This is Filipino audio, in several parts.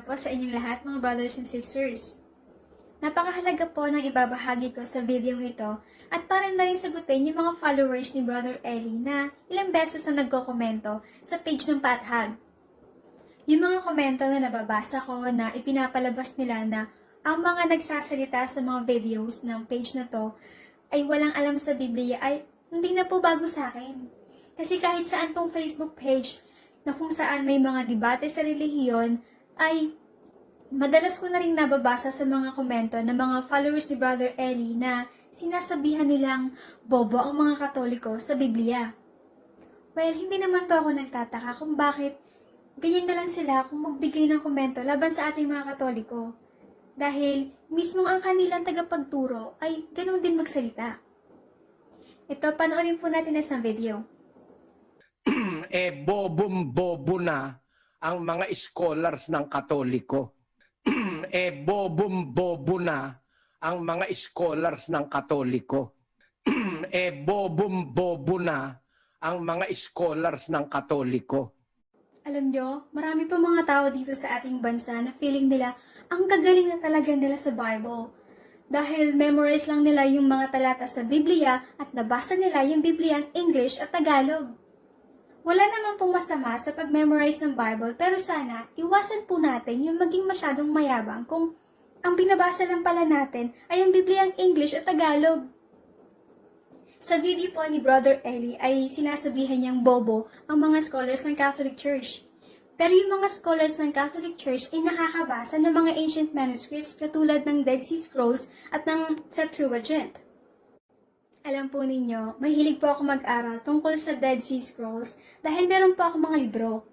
po sa inyong lahat mga brothers and sisters. Napakahalaga po ng ibabahagi ko sa video ito at para na rin sagutin yung mga followers ni Brother Eli na ilang beses na nagko-komento sa page ng Pathag. Yung mga komento na nababasa ko na ipinapalabas nila na ang mga nagsasalita sa mga videos ng page na to ay walang alam sa Biblia ay hindi na po bago sa akin. Kasi kahit saan pong Facebook page na kung saan may mga debate sa relihiyon ay madalas ko na rin nababasa sa mga komento ng mga followers ni Brother Eli na sinasabihan nilang bobo ang mga Katoliko sa Biblia. Well, hindi naman po ako nagtataka kung bakit ganyan na lang sila kung magbigay ng komento laban sa ating mga Katoliko. Dahil mismo ang kanilang tagapagturo ay ganun din magsalita. Ito, panoorin po natin sa video. Bobong-bobo na ang mga scholars ng Katoliko. Bobong-bobo na ang mga scholars ng Katoliko. Bobong-bobo na ang mga scholars ng Katoliko. Alam nyo, marami pa mga tao dito sa ating bansa na feeling nila ang gagaling na talaga nila sa Bible. Dahil memorize lang nila yung mga talata sa Biblia at nabasa nila yung Biblia ang English at Tagalog. Wala naman pong masama sa pag-memorize ng Bible, pero sana iwasan po natin yung maging masyadong mayabang kung ang binabasa lang pala natin ay ang Biblia ang English at Tagalog. Sa video po ni Brother Eli ay sinasabihan niyang bobo ang mga scholars ng Catholic Church. Pero yung mga scholars ng Catholic Church ay nakakabasa ng mga ancient manuscripts katulad ng Dead Sea Scrolls at ng Septuagint. Alam po ninyo, mahilig po ako mag-aral tungkol sa Dead Sea Scrolls dahil meron po ako mga libro.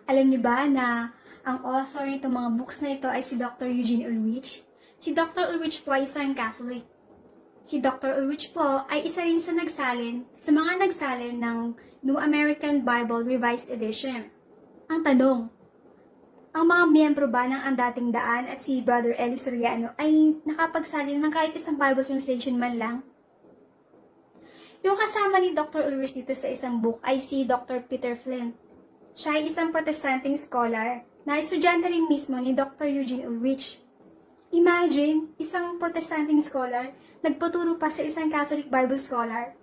Alam niyo ba na ang author nitong mga books na ito ay si Dr. Eugene Ulrich? Si Dr. Ulrich po ay isang Catholic. Si Dr. Ulrich po ay isa rin sa mga nagsalin ng New American Bible Revised Edition. Ang tanong, ang mga miyembro ba ng Ang Dating Daan at si Brother Eli Soriano ay nakapagsalin ng kahit isang Bible translation man lang? Yung kasama ni Dr. Ulrich dito sa isang book ay si Dr. Peter Flint. Siya ay isang Protestanting scholar na estudyante rin mismo ni Dr. Eugene Ulrich. Imagine, isang Protestanting scholar nagputuro pa sa isang Catholic Bible scholar.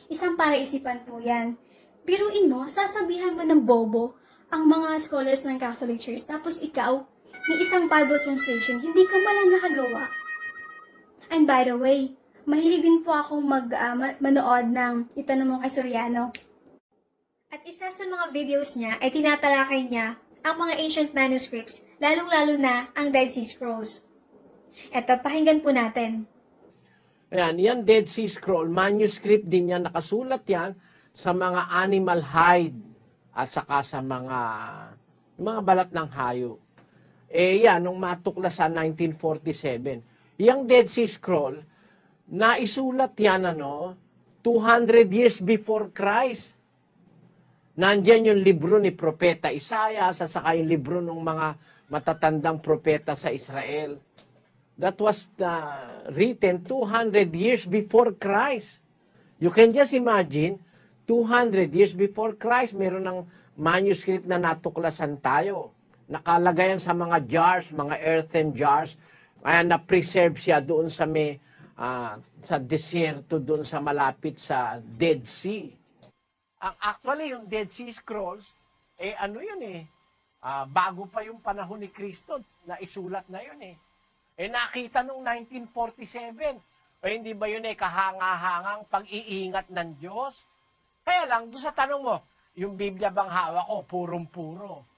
Isang para-isipan po yan. Biruin mo, sasabihan mo ng bobo ang mga scholars ng Catholic Church tapos ikaw, ni isang Bible translation, hindi ka malang nakagawa. And by the way, mahilig din po akong manood ng Itanong Mo kay Soriano. At isa sa mga videos niya ay tinatalakay niya ang mga ancient manuscripts, lalong-lalo na ang Dead Sea Scrolls. Eto, pakinggan po natin. Ayan, yan Dead Sea Scroll, manuscript din yan, nakasulat yan sa mga animal hide at saka sa mga balat ng hayop. Yan, nung matuklasan 1947. Yung Dead Sea Scroll, naisulat yan 200 years before Christ. Nandiyan yung libro ni Propeta Isaiah, at saka yung libro ng mga matatandang propeta sa Israel. That was written 200 years before Christ. You can just imagine, 200 years before Christ, meron ng manuscript na natuklasan tayo. Nakalagay yan sa mga jars, mga earthen jars, na-preserve siya doon sa sa desierto, doon sa malapit sa Dead Sea. Actually, yung Dead Sea Scrolls, bago pa yung panahon ni Kristo, na isulat na yun nakita nung 1947. Hindi ba yun kahanga-hangang pag-iingat ng Diyos? Kaya lang, doon sa tanong mo, yung Biblia bang hawak ko, purong-puro.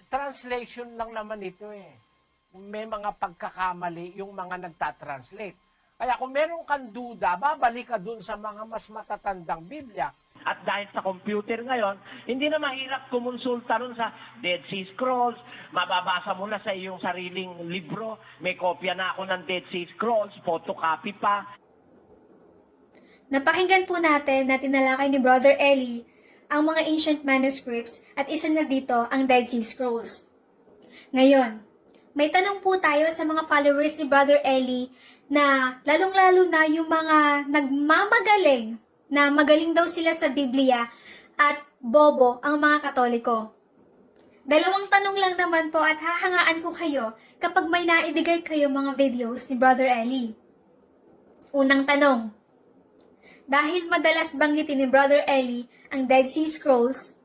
Translation lang naman ito May mga pagkakamali yung mga nagtatranslate. Kaya kung meron kang duda, babalik ka dun sa mga mas matatandang Biblia. At dahil sa computer ngayon, hindi na mahirap kumonsulta ron sa Dead Sea Scrolls. Mababasa mo na sa iyong sariling libro. May kopya na ako ng Dead Sea Scrolls, photocopy pa. Napakinggan po natin na tinalakay ni Brother Eli ang mga ancient manuscripts at isa na dito ang Dead Sea Scrolls. Ngayon, may tanong po tayo sa mga followers ni Brother Eli na lalong-lalo na yung mga nagmamagaling na magaling daw sila sa Biblia at bobo ang mga Katoliko. Dalawang tanong lang naman po at hahangaan ko kayo kapag may naibigay kayo mga videos ni Brother Eli. Unang tanong, dahil madalas banggitin ni Brother Eli ang Dead Sea Scrolls,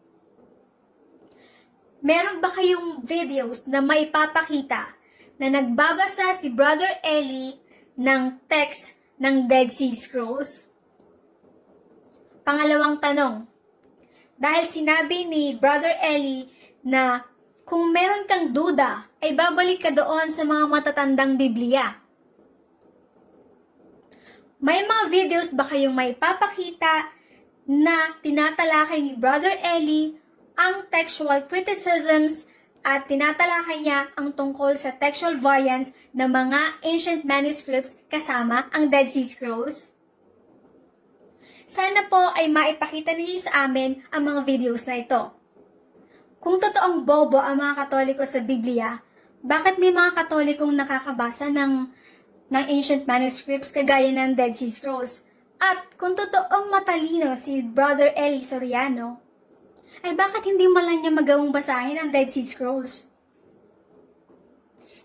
meron ba kayong videos na maipapakita na nagbabasa si Brother Eli ng text ng Dead Sea Scrolls? Pangalawang tanong, dahil sinabi ni Brother Eli na kung meron kang duda, ay babalik ka doon sa mga matatandang Biblia. May mga videos ba kayong maipapakita na tinatalakay ni Brother Eli ang textual criticisms at tinatalakay niya ang tungkol sa textual variants ng mga ancient manuscripts kasama ang Dead Sea Scrolls? Sana po ay maipakita ninyo sa amin ang mga videos na ito. Kung totoong bobo ang mga Katoliko sa Biblia, bakit may mga Katolikong nakakabasa ng ancient manuscripts kagaya ng Dead Sea Scrolls? At kung totoong matalino si Brother Eli Soriano, ay bakit hindi man lang niya magawang basahin ang Dead Sea Scrolls?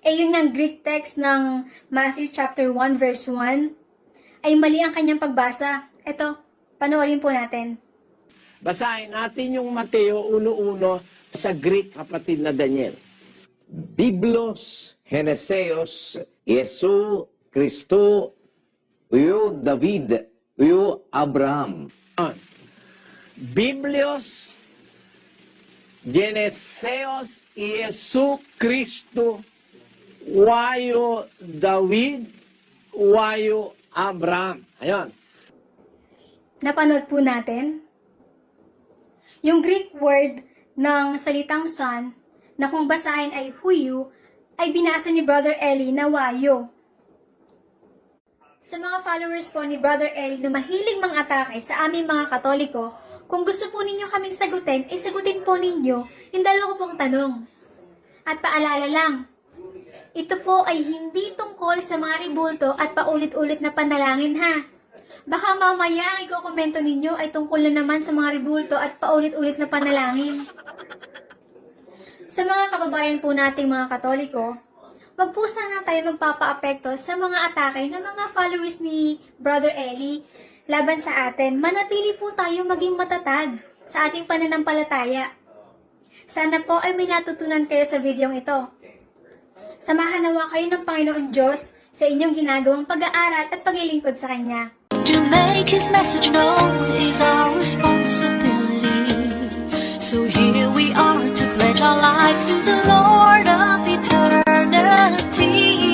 Yun ng Greek text ng Matthew chapter 1 verse 1, ay mali ang kanyang pagbasa. Ito, panoorin po natin. Basahin natin yung Mateo 1:1 sa Greek, kapatid na Daniel. Biblos Geneseos Jesu Kristo uyo David uyo Abraham. Biblios Geneseos Jesu Kristo wayo David wayo Abraham. Ayan. Napanood po natin. Yung Greek word ng salitang son, na kung basahin ay huyu, ay binasa ni Brother Eli na wayo. Sa mga followers po ni Brother Eli na mahilig mang atake sa aming mga Katoliko, kung gusto po ninyo kaming sagutin, sagutin po ninyo yung dalawa pong tanong. At paalala lang, ito po ay hindi tungkol sa mga ribulto at paulit-ulit na panalangin ha. Baka mamaya ang ikokomento ninyo ay tungkol na naman sa mga ribulto at paulit-ulit na panalangin. Sa mga kababayan po nating mga Katoliko, wag po sana tayo magpapa-apekto sa mga atake ng mga followers ni Brother Eli laban sa atin. Manatili po tayo maging matatag sa ating pananampalataya. Sana po ay may natutunan kayo sa videong ito. Samahan nawa kayo ng Panginoon Diyos sa inyong ginagawang pag-aaral at paglilingkod sa Kanya. To make His message known is our responsibility. So here we are to pledge our lives to the Lord of eternity.